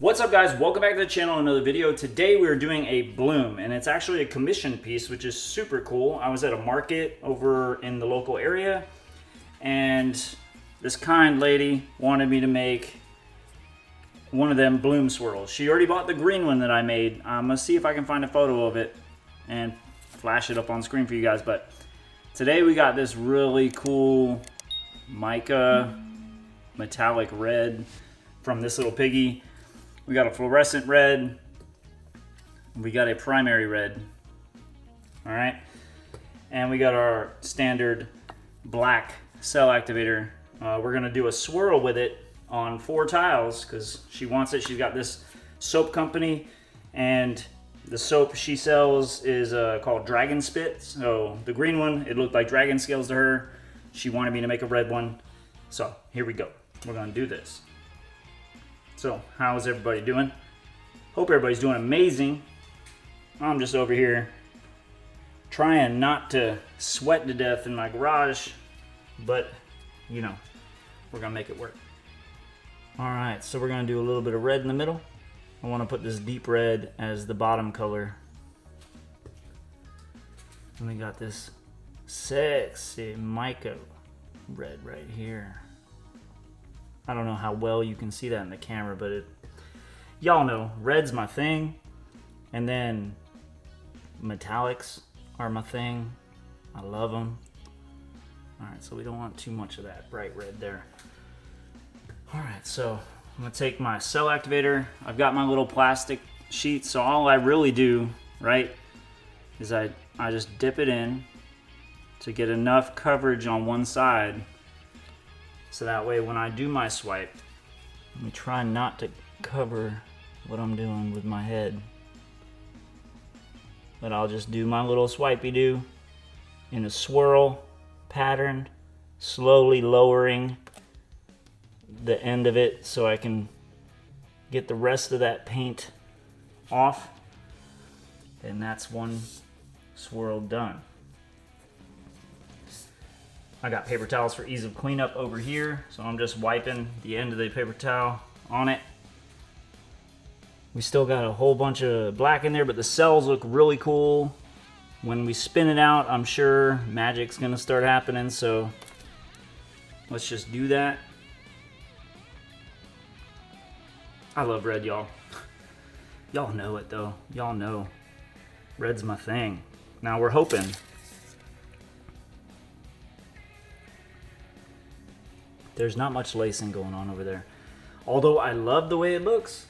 What's up, guys? Welcome back to the channel. Another video. Today we're doing a bloom, and it's actually a commission piece, which is super cool. I was at a market over in the local area, and this kind lady wanted me to make one of them bloom swirls. She already bought the green one that I made. I'm gonna see if I can find a photo of it and flash it up on screen for you guys. But today we got this really cool mica metallic red from this little piggy. We got a fluorescent red. We got a primary red. All right. And we got our standard black cell activator. We're going to do a swirl with it on 4 tiles because she wants it. She's got this soap company, and the soap she sells is called Dragon Spit. So the green one, it looked like dragon scales to her. She wanted me to make a red one. So here we go. We're going to do this. So, how's everybody doing? Hope everybody's doing amazing. I'm just over here trying not to sweat to death in my garage, but you know, we're gonna make it work. All right, so we're gonna do a little bit of red in the middle. I want to put this deep red as the bottom color. And we got this sexy mica red right here. I don't know how well you can see that in the camera, but y'all know red's my thing, and then metallics are my thing. I love them. All right, so we don't want too much of that bright red there. All right, so I'm gonna take my cell activator. I've got my little plastic sheet, so all I really do, right, is I just dip it in to get enough coverage on one side. So that way when I do my swipe, let me try not to cover what I'm doing with my head. But I'll just do my little swipey-do in a swirl pattern, slowly lowering the end of it so I can get the rest of that paint off. And that's one swirl done. I got paper towels for ease of cleanup over here, so I'm just wiping the end of the paper towel on it. We still got a whole bunch of black in there, but the cells look really cool. When we spin it out, I'm sure magic's gonna start happening, so let's just do that. I love red, y'all. Y'all know it though. Y'all know red's my thing. Now we're hoping there's not much lacing going on over there. Although I love the way it looks,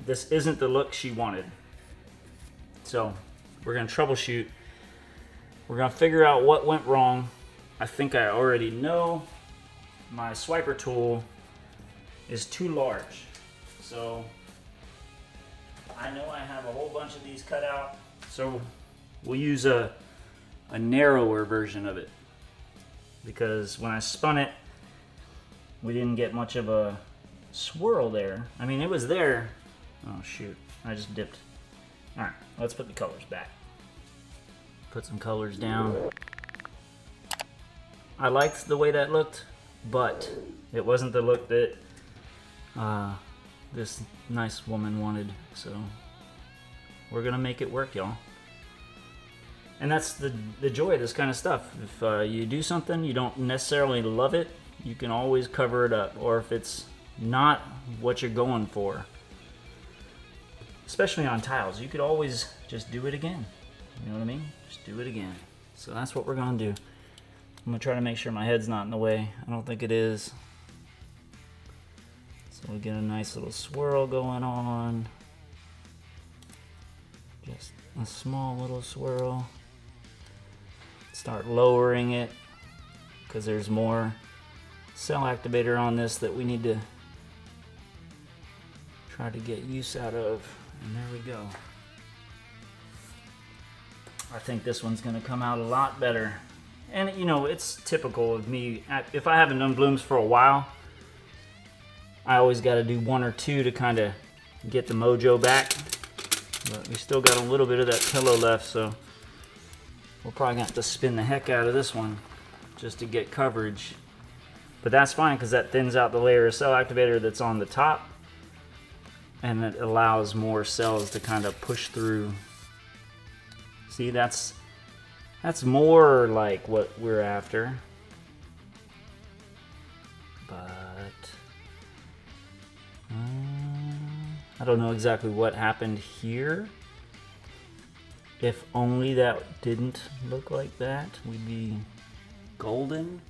this isn't the look she wanted. So we're gonna troubleshoot. We're gonna figure out what went wrong. I think I already know. My swiper tool is too large. So I know I have a whole bunch of these cut out. So we'll use a narrower version of it, because when I spun it, we didn't get much of a swirl there. I mean, it was there. Oh shoot, I just dipped. All right, let's put the colors back. Put some colors down. I liked the way that looked, but it wasn't the look that this nice woman wanted. So we're gonna make it work, y'all. And that's the joy of this kind of stuff. If you do something, you don't necessarily love it, you can always cover it up. Or if it's not what you're going for, especially on tiles, you could always just do it again. You know what I mean? Just do it again. So that's what we're gonna do. I'm gonna try to make sure my head's not in the way. I don't think it is. So we get a nice little swirl going on. Just a small little swirl. Start lowering it because there's more cell activator on this that we need to try to get use out of. And there we go. I think this one's gonna come out a lot better. And you know, it's typical of me. If I haven't done blooms for a while, I always gotta do 1 or 2 to kind of get the mojo back. But we still got a little bit of that pillow left, so we're probably gonna have to spin the heck out of this one just to get coverage. But that's fine because that thins out the layer of cell activator that's on the top. and it allows more cells to kind of push through. See, that's more like what we're after. But I don't know exactly what happened here. If only that didn't look like that, we'd be golden.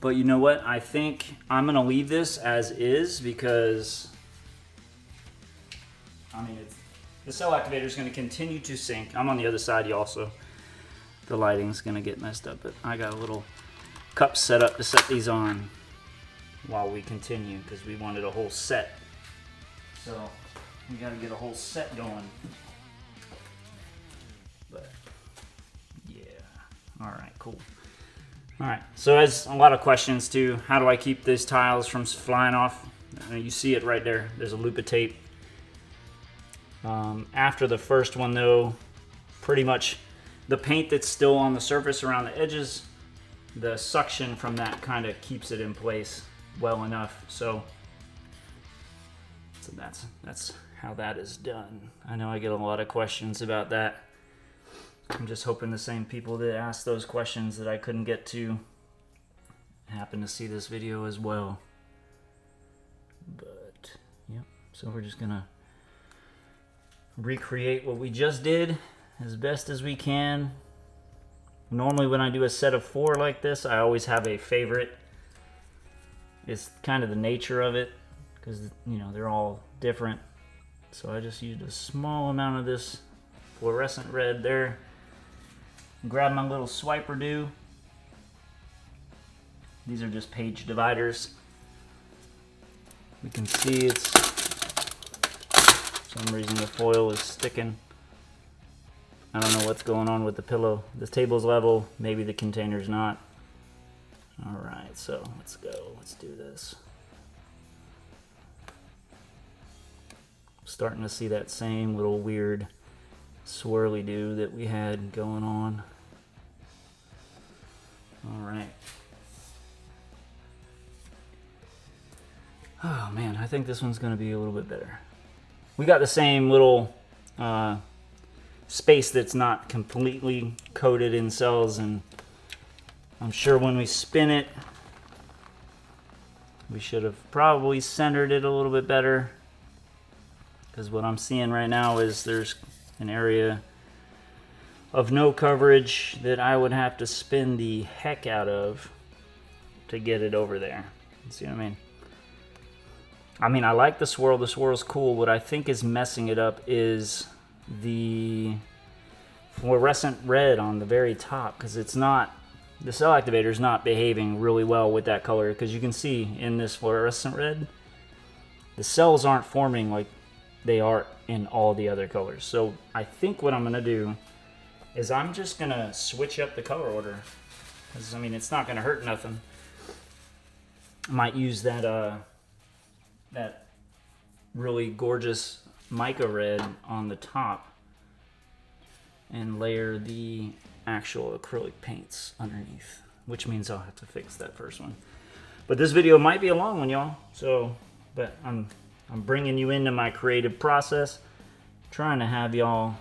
But you know what? I think I'm gonna leave this as is because, I mean, the cell activator is gonna continue to sync. I'm on the other side, y'all, so the lighting's gonna get messed up. But I got a little cup set up to set these on while we continue because we wanted a whole set. So we gotta get a whole set going. But yeah, all right, cool. All right, so as a lot of questions too, how do I keep these tiles from flying off? You see it right there, there's a loop of tape. After the first one though, pretty much the paint that's still on the surface around the edges, the suction from that kind of keeps it in place well enough. So that's how that is done. I know I get a lot of questions about that. I'm just hoping the same people that asked those questions that I couldn't get to happen to see this video as well. But yep, so we're just gonna recreate what we just did as best as we can. Normally when I do a set of 4 like this, I always have a favorite. It's kind of the nature of it because, you know, they're all different. So I just used a small amount of this fluorescent red there. Grab my little swiper do. These are just page dividers. We can see it's, for some reason the foil is sticking. I don't know what's going on with the pillow. This table's level, maybe the container's not. All right, so let's go, let's do this. Starting to see that same little weird swirly do that we had going on. All right. Oh man, I think this one's gonna be a little bit better. We got the same little space that's not completely coated in cells, and I'm sure when we spin it, we should have probably centered it a little bit better, because what I'm seeing right now is there's an area of no coverage that I would have to spin the heck out of to get it over there. See what I mean? I mean, I like the swirl. The swirl's cool. What I think is messing it up is the fluorescent red on the very top, because it's not, the cell activator is not behaving really well with that color, because you can see in this fluorescent red, the cells aren't forming like they are in all the other colors. So I think what I'm gonna do is I'm just gonna switch up the color order, because I mean, it's not gonna hurt nothing. I might use that that really gorgeous mica red on the top and layer the actual acrylic paints underneath, which means I'll have to fix that first one. But this video might be a long one, y'all. So, but I'm bringing you into my creative process, trying to have y'all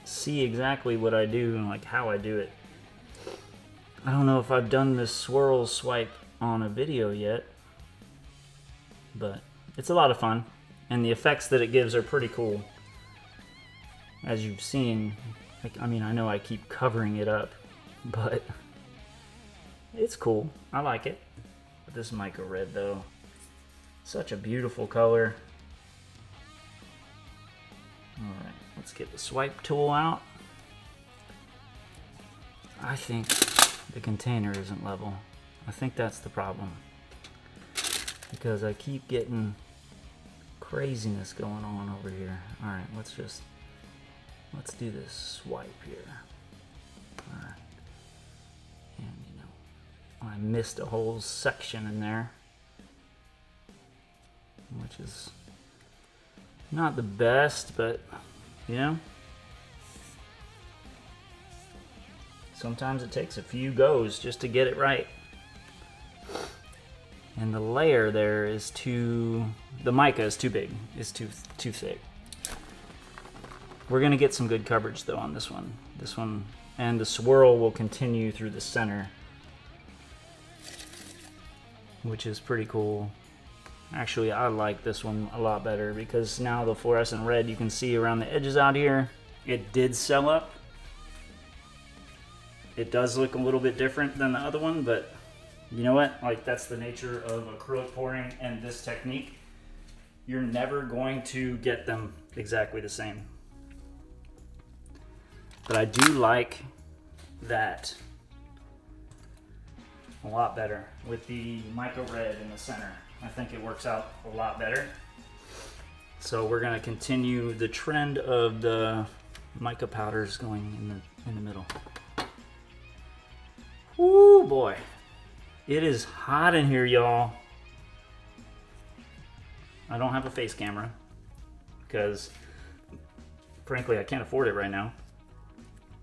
see exactly what I do and like how I do it. I don't know if I've done this swirl swipe on a video yet, but it's a lot of fun, and the effects that it gives are pretty cool. As you've seen, I mean, I know I keep covering it up, but it's cool. I like it. But this mica red though, such a beautiful color. All right, let's get the swipe tool out. I think the container isn't level. I think that's the problem, because I keep getting craziness going on over here. All right, let's do this swipe here. All right, and you know, I missed a whole section in there, which is not the best, but you know, sometimes it takes a few goes just to get it right. And the layer there is the mica is too big, it's too thick. We're gonna get some good coverage though on this one. And the swirl will continue through the center, which is pretty cool. Actually, I like this one a lot better because now the fluorescent red you can see around the edges out here. It did sell up. It does look a little bit different than the other one, but you know what? Like, that's the nature of acrylic pouring and this technique. You're never going to get them exactly the same. But I do like that a lot better with the mica red in the center. I think it works out a lot better. So we're gonna continue the trend of the mica powders going in the middle. Woo boy, it is hot in here, y'all. I don't have a face camera because frankly I can't afford it right now.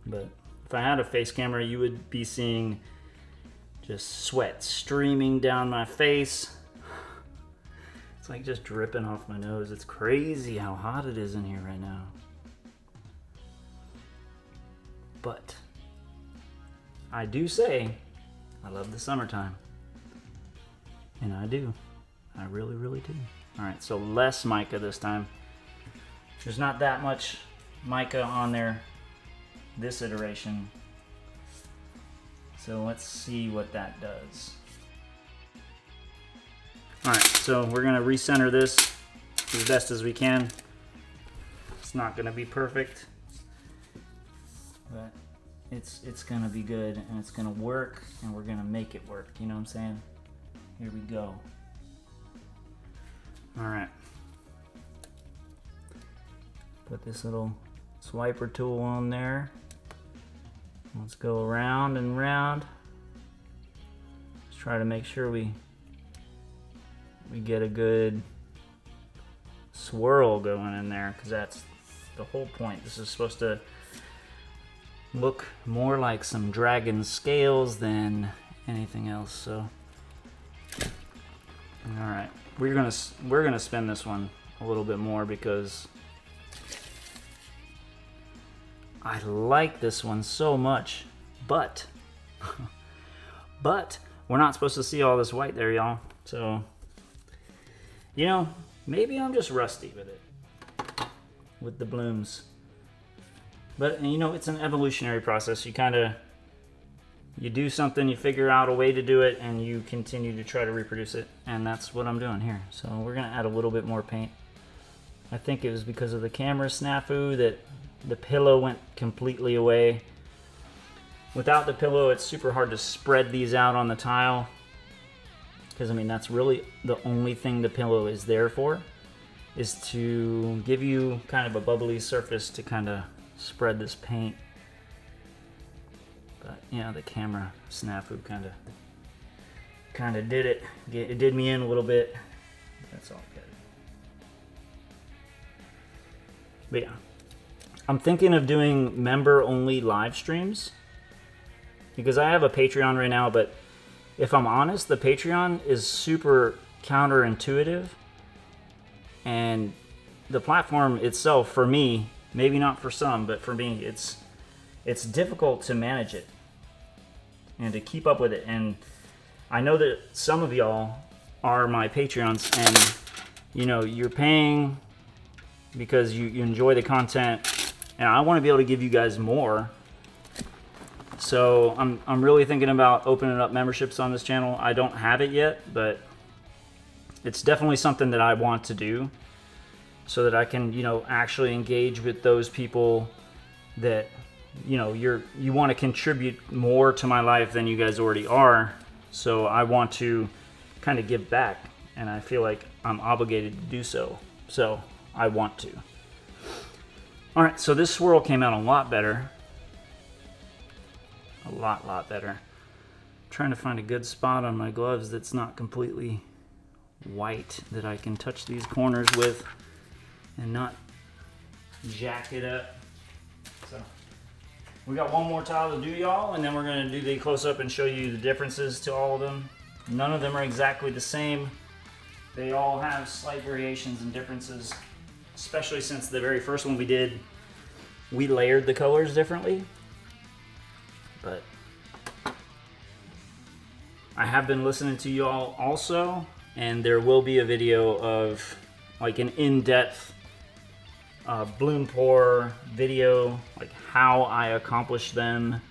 But if I had a face camera, you would be seeing just sweat streaming down my face. It's like just dripping off my nose. It's crazy how hot it is in here right now. But I do say I love the summertime. And I do. I really, really do. All right, so less mica this time. There's not that much mica on there this iteration. So let's see what that does. All right, so we're gonna recenter this as best as we can. It's not gonna be perfect, but it's gonna be good and it's gonna work and we're gonna make it work, you know what I'm saying? Here we go. All right. Put this little swiper tool on there. Let's go around and round. Let's try to make sure we get a good swirl going in there, because that's the whole point. This is supposed to look more like some dragon scales than anything else. So, all right, we're gonna spin this one a little bit more because I like this one so much, but we're not supposed to see all this white there, y'all. So, you know, maybe I'm just rusty with it, with the blooms. But, you know, it's an evolutionary process. You do something, you figure out a way to do it, and you continue to try to reproduce it. And that's what I'm doing here. So we're gonna add a little bit more paint. I think it was because of the camera snafu that the pillow went completely away. Without the pillow, it's super hard to spread these out on the tile, because I mean that's really the only thing the pillow is there for, is to give you kind of a bubbly surface to kind of spread this paint. But yeah, the camera snafu kind of did it. It did me in a little bit. That's all good. But yeah, I'm thinking of doing member-only live streams because I have a Patreon right now, but if I'm honest, the Patreon is super counterintuitive, and the platform itself, for me, maybe not for some, but for me, it's difficult to manage it and to keep up with it. And I know that some of y'all are my Patreons, and you know, you're paying because you enjoy the content, and I want to be able to give you guys more. So I'm really thinking about opening up memberships on this channel. I don't have it yet, but it's definitely something that I want to do, so that I can, you know, actually engage with those people that, you know, you want to contribute more to my life than you guys already are. So I want to kind of give back, and I feel like I'm obligated to do so. So I want to. All right, so this swirl came out a lot better. A lot better. I'm trying to find a good spot on my gloves that's not completely white, that I can touch these corners with and not jack it up. So we got one more tile to do, y'all, and then we're gonna do the close-up and show you the differences to all of them. None of them are exactly the same. They all have slight variations and differences, especially since the very first one we did, we layered the colors differently. But I have been listening to y'all also, and there will be a video of like an in-depth bloom pour video, like how I accomplish them.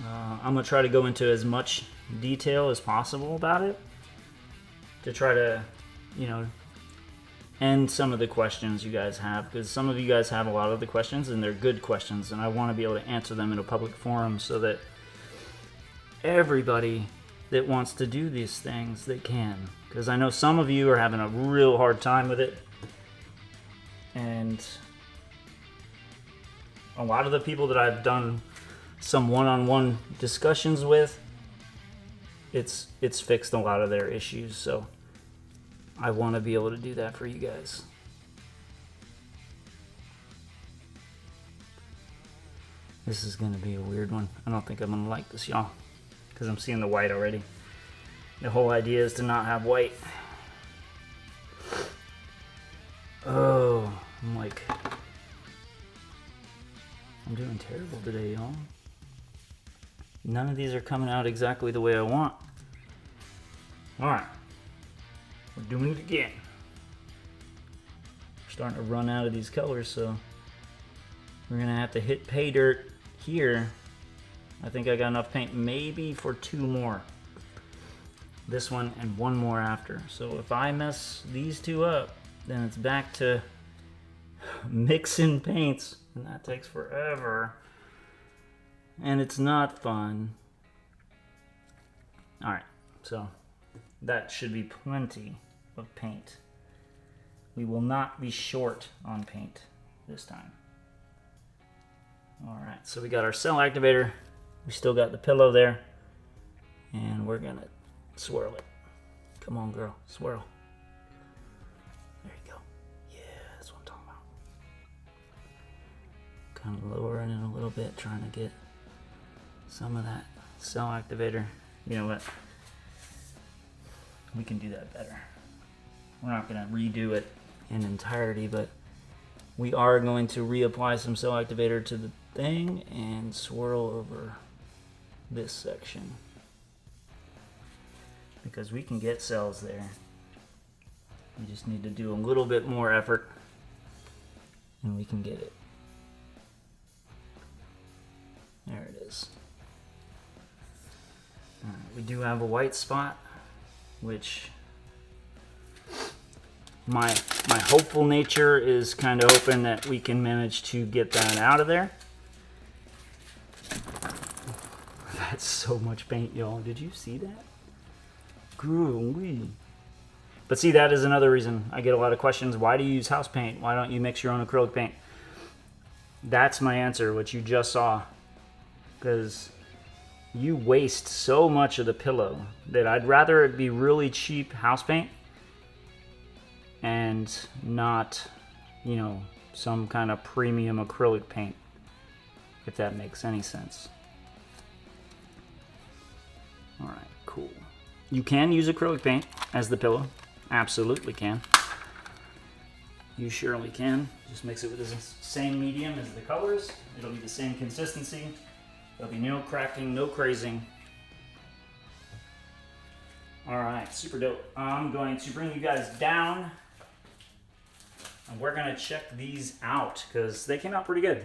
I'm gonna try to go into as much detail as possible about it to try to, you know, end some of the questions you guys have, because some of you guys have a lot of the questions and they're good questions, and I want to be able to answer them in a public forum so that everybody that wants to do these things, they can. Because I know some of you are having a real hard time with it, and a lot of the people that I've done some one-on-one discussions with, it's fixed a lot of their issues, so I want to be able to do that for you guys. This is going to be a weird one. I don't think I'm going to like this, y'all, because I'm seeing the white already. The whole idea is to not have white. Oh, I'm doing terrible today, y'all. None of these are coming out exactly the way I want. Alright. We're doing it again. We're starting to run out of these colors, so we're going to have to hit pay dirt here. I think I got enough paint maybe for 2 more. This one and 1 more after. So if I mess these 2 up, then it's back to mixing paints, and that takes forever. And it's not fun. Alright, so that should be plenty of paint. We will not be short on paint this time. Alright, so we got our cell activator. We still got the pillow there. And we're gonna swirl it. Come on, girl, swirl. There you go. Yeah, that's what I'm talking about. Kind of lowering it a little bit, trying to get some of that cell activator. You know what? We can do that better. We're not going to redo it in entirety, but we are going to reapply some cell activator to the thing and swirl over this section, because we can get cells there. We just need to do a little bit more effort and we can get it. There it is. Alright, we do have a white spot, which my hopeful nature is kind of hoping that we can manage to get that out of there. That's so much paint, y'all. Did you see that? Grooey. But see, that is another reason I get a lot of questions. Why do you use house paint? Why don't you mix your own acrylic paint? That's my answer, what you just saw. Because you waste so much of the pillow that I'd rather it be really cheap house paint and not, you know, some kind of premium acrylic paint, if that makes any sense. All right, cool. You can use acrylic paint as the pillow. Absolutely can. You surely can. Just mix it with the same medium as the colors. It'll be the same consistency. There'll be no cracking, no crazing. All right, super dope. I'm going to bring you guys down and we're gonna check these out because they came out pretty good.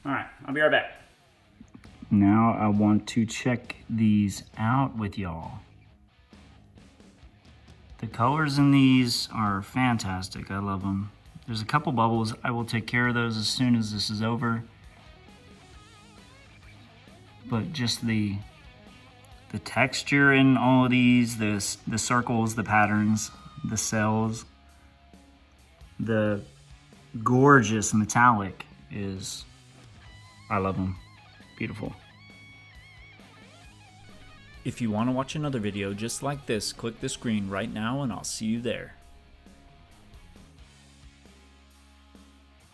All right, I'll be right back. Now I want to check these out with y'all. The colors in these are fantastic. I love them. There's a couple bubbles. I will take care of those as soon as this is over. But just the texture in all of these, the circles, the patterns, the cells, the gorgeous metallic is, I love them. Beautiful. If you want to watch another video just like this, click the screen right now and I'll see you there.